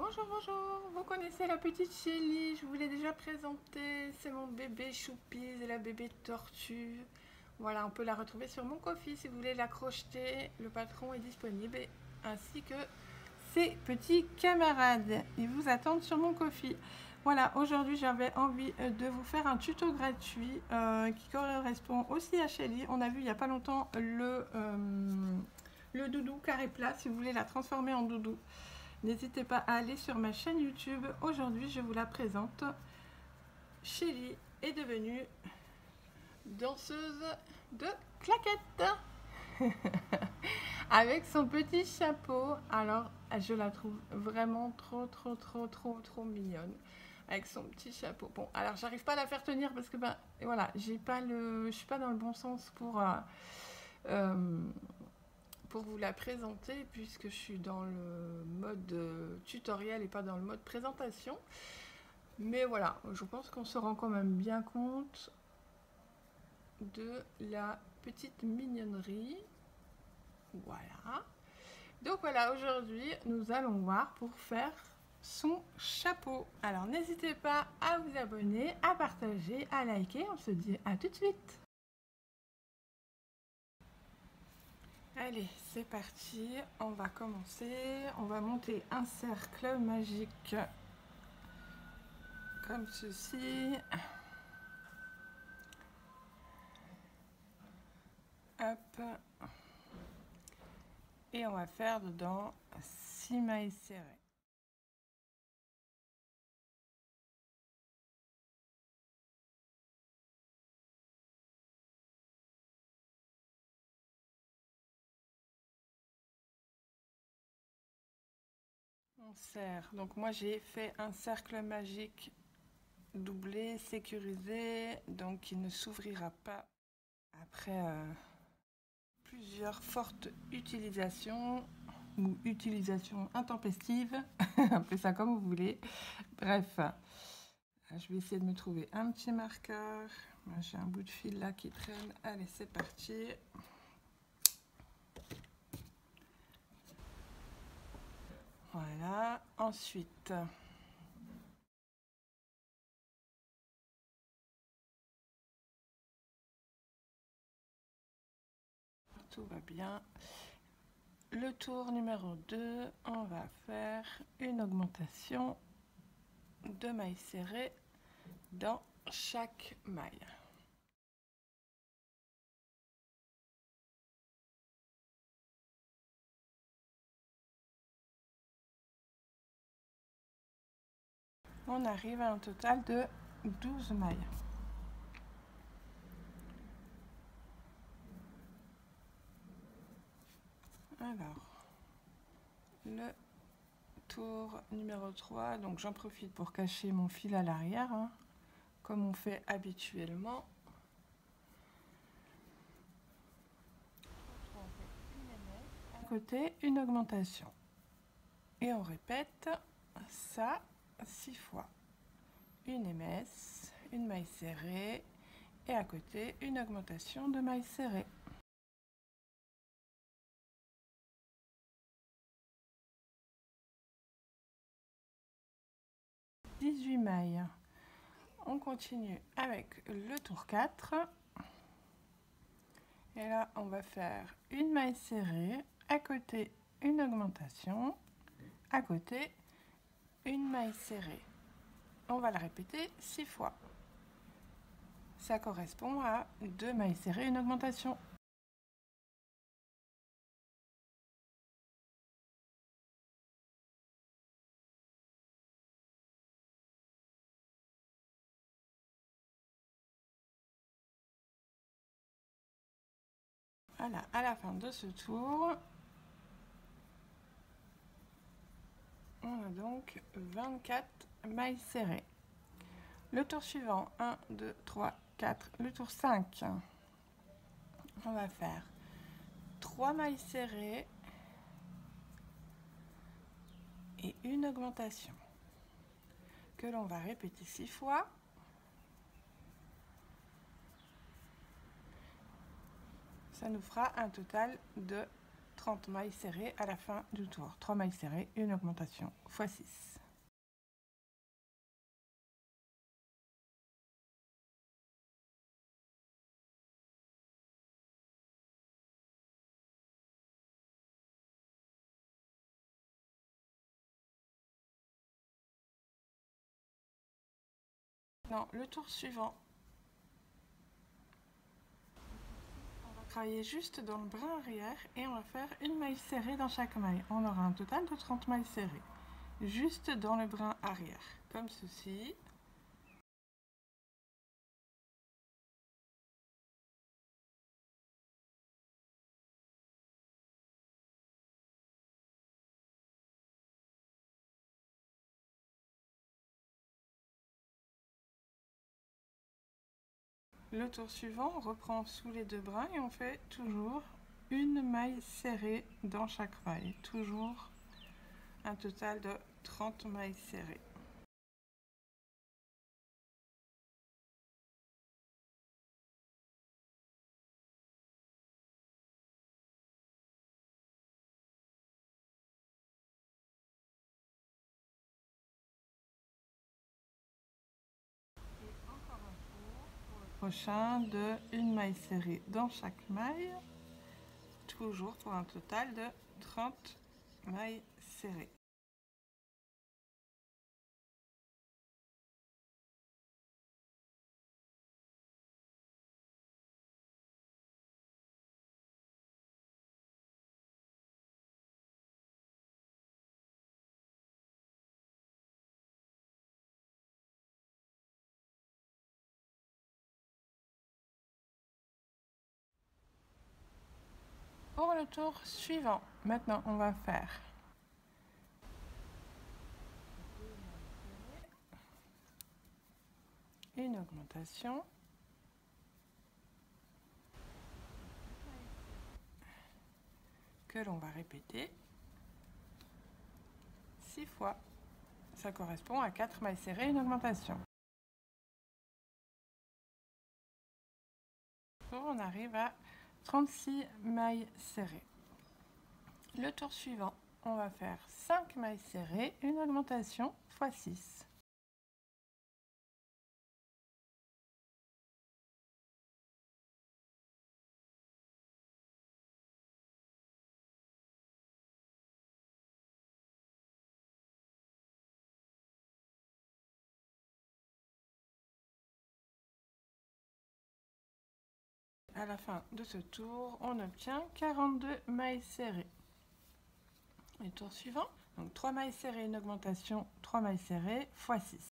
Bonjour, bonjour, vous connaissez la petite Shelly, je vous l'ai déjà présentée, c'est mon bébé Choupi, c'est la bébé tortue. Voilà, on peut la retrouver sur mon Ko-fi si vous voulez la crocheter, le patron est disponible, ainsi que ses petits camarades. Ils vous attendent sur mon Ko-fi. Voilà, aujourd'hui j'avais envie de vous faire un tuto gratuit qui correspond aussi à Shelly. On a vu il n'y a pas longtemps le doudou carré plat, si vous voulez la transformer en doudou. N'hésitez pas à aller sur ma chaîne YouTube. Aujourd'hui, je vous la présente. Shelly est devenue danseuse de claquettes avec son petit chapeau. Alors, je la trouve vraiment trop mignonne avec son petit chapeau. Bon, alors j'arrive pas à la faire tenir parce que ben voilà, je suis pas dans le bon sens pour vous la présenter puisque je suis dans le mode tutoriel et pas dans le mode présentation. Mais voilà, je pense qu'on se rend quand même bien compte de la petite mignonnerie. Voilà. Donc voilà, aujourd'hui, nous allons voir pour faire son chapeau. Alors n'hésitez pas à vous abonner, à partager, à liker. On se dit à tout de suite. Allez, c'est parti, on va commencer. On va monter un cercle magique comme ceci. Hop. Et on va faire dedans 6 mailles serrées. On serre. Donc moi j'ai fait un cercle magique doublé, sécurisé, donc il ne s'ouvrira pas après plusieurs fortes utilisations ou utilisation intempestive, appelez ça comme vous voulez. Bref, je vais essayer de me trouver un petit marqueur. J'ai un bout de fil là qui traîne. Allez, c'est parti. Voilà, ensuite tout va bien. Le tour numéro 2, on va faire une augmentation de mailles serrées dans chaque maille. On arrive à un total de 12 mailles. Alors, le tour numéro 3, donc j'en profite pour cacher mon fil à l'arrière, hein, comme on fait habituellement. À côté, une augmentation. Et on répète ça 6 fois. Une émesse, une maille serrée, et à côté, une augmentation de maille serrée. « 18 mailles. On continue avec le tour 4. Et là, on va faire une maille serrée, à côté une augmentation, à côté une maille serrée. On va la répéter 6 fois. Ça correspond à 2 mailles serrées, une augmentation. Voilà, à la fin de ce tour, on a donc 24 mailles serrées. Le tour suivant, 1, 2, 3, 4, le tour 5. On va faire 3 mailles serrées et une augmentation que l'on va répéter 6 fois. Ça nous fera un total de 30 mailles serrées à la fin du tour. 3 mailles serrées, une augmentation x 6. Maintenant, le tour suivant. On va travailler juste dans le brin arrière et on va faire une maille serrée dans chaque maille. On aura un total de 30 mailles serrées. Juste dans le brin arrière, comme ceci. Le tour suivant, on reprend sous les deux brins et on fait toujours une maille serrée dans chaque maille. Toujours un total de 30 mailles serrées. Prochain de une maille serrée dans chaque maille, toujours pour un total de 30 mailles serrées. Pour le tour suivant, maintenant on va faire une augmentation, que l'on va répéter 6 fois. Ça correspond à 4 mailles serrées, une augmentation. On arrive à 36 mailles serrées. Le tour suivant, on va faire 5 mailles serrées, une augmentation x 6. À la fin de ce tour, on obtient 42 mailles serrées. Le tour suivant, donc 3 mailles serrées, une augmentation, 3 mailles serrées x 6.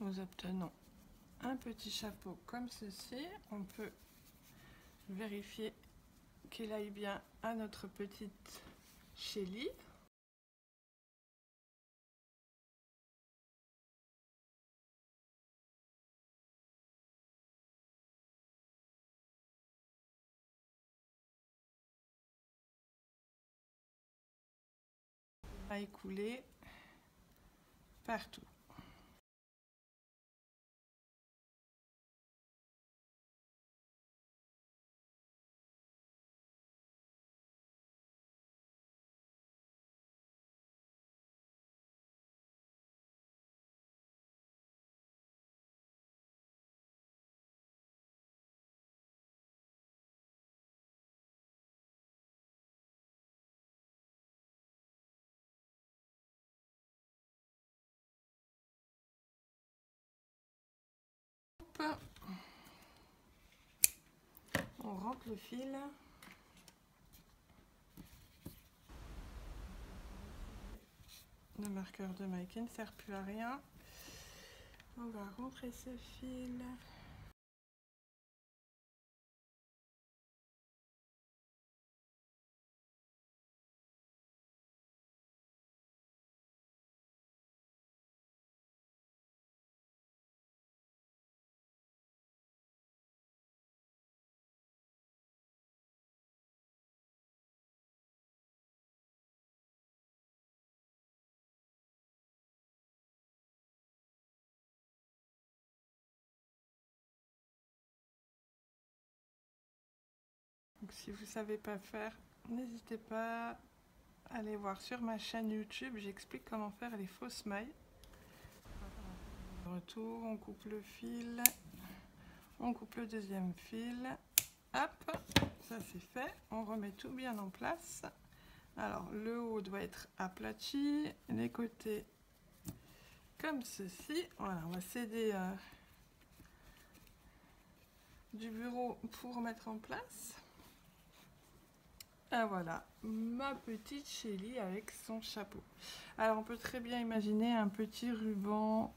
Nous obtenons un petit chapeau comme ceci. On peut vérifier qu'il aille bien à notre petite chélie. À écouler partout. On rentre le fil. Le marqueur de maille qui ne sert plus à rien. On va rentrer ce fil. si vous ne savez pas faire, n'hésitez pas à aller voir sur ma chaîne YouTube, j'explique comment faire les fausses mailles. Retour, on coupe le fil, on coupe le deuxième fil, hop, ça c'est fait, on remet tout bien en place. Alors le haut doit être aplati, les côtés comme ceci. Voilà, on va s'aider du bureau pour mettre en place. Et voilà, ma petite Shelly avec son chapeau. Alors on peut très bien imaginer un petit ruban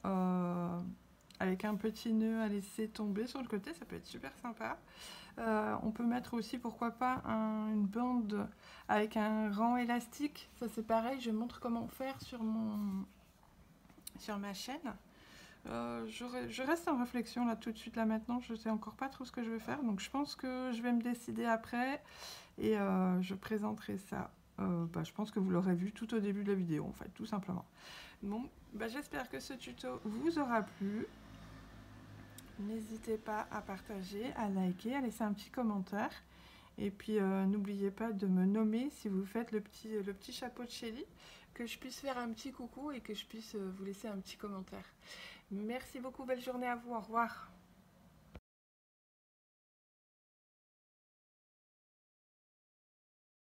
avec un petit nœud à laisser tomber sur le côté, ça peut être super sympa. On peut mettre aussi, pourquoi pas, une bande avec un rang élastique. Ça c'est pareil, je montre comment faire sur ma chaîne. Je reste en réflexion là tout de suite, là maintenant, je ne sais encore pas trop ce que je vais faire, donc je pense que je vais me décider après et je présenterai ça. Je pense que vous l'aurez vu tout au début de la vidéo en fait, tout simplement. Bon, j'espère que ce tuto vous aura plu. N'hésitez pas à partager, à liker, à laisser un petit commentaire. Et puis n'oubliez pas de me nommer si vous faites le petit chapeau de Shelly, que je puisse faire un petit coucou et que je puisse vous laisser un petit commentaire. Merci beaucoup, belle journée à vous, au revoir.